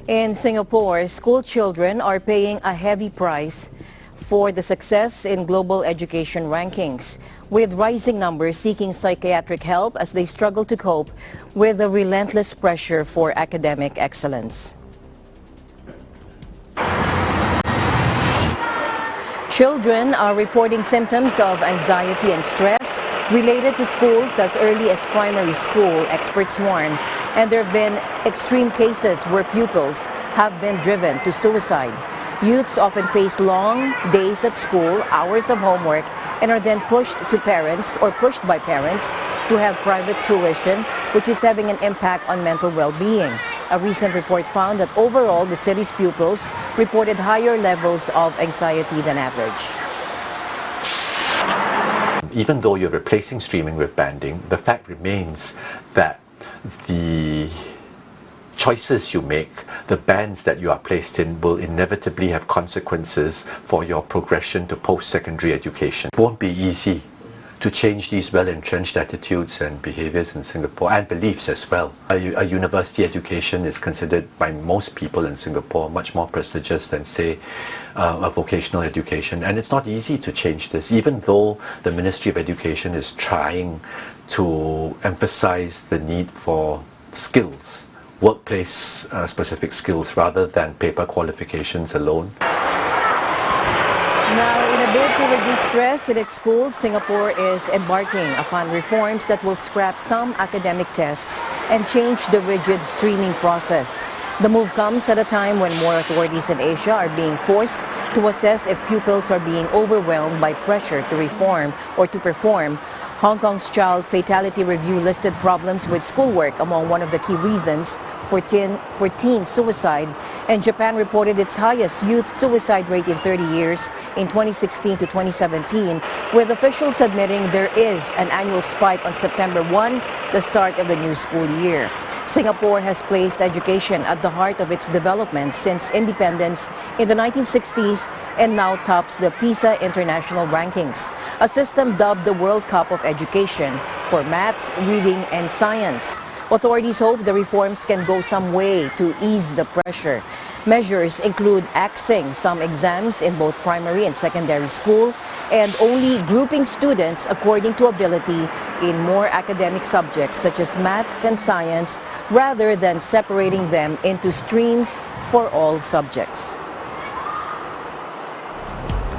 In Singapore, school children are paying a heavy price for the success in global education rankings, with rising numbers seeking psychiatric help as they struggle to cope with the relentless pressure for academic excellence. Children are reporting symptoms of anxiety and stress related to schools as early as primary school, experts warn, and there have been extreme cases where pupils have been driven to suicide. Youths often face long days at school, hours of homework, and are then pushed by parents to have private tuition, which is having an impact on mental well-being. A recent report found that overall the city's pupils reported higher levels of anxiety than average. Even though you're replacing streaming with banding, the fact remains that the choices you make, the bands that you are placed in, will inevitably have consequences for your progression to post-secondary education. It won't be easy to change these well-entrenched attitudes and behaviors in Singapore, and beliefs as well. A university education is considered by most people in Singapore much more prestigious than, say, a vocational education. And it's not easy to change this, even though the Ministry of Education is trying to emphasize the need for skills, workplace specific skills, rather than paper qualifications alone. Now, in a bid to reduce stress in its schools, Singapore is embarking upon reforms that will scrap some academic tests and change the rigid streaming process. The move comes at a time when more authorities in Asia are being forced to assess if pupils are being overwhelmed by pressure to reform or to perform. Hong Kong's Child Fatality Review listed problems with schoolwork among one of the key reasons for teen suicide, and Japan reported its highest youth suicide rate in 30 years in 2016 to 2017, with officials admitting there is an annual spike on September 1, the start of the new school year. Singapore has placed education at the heart of its development since independence in the 1960s and now tops the PISA international rankings, a system dubbed the World Cup of Education for maths, reading, and science. Authorities hope the reforms can go some way to ease the pressure. Measures include axing some exams in both primary and secondary school and only grouping students according to ability in more academic subjects such as maths and science rather than separating them into streams for all subjects.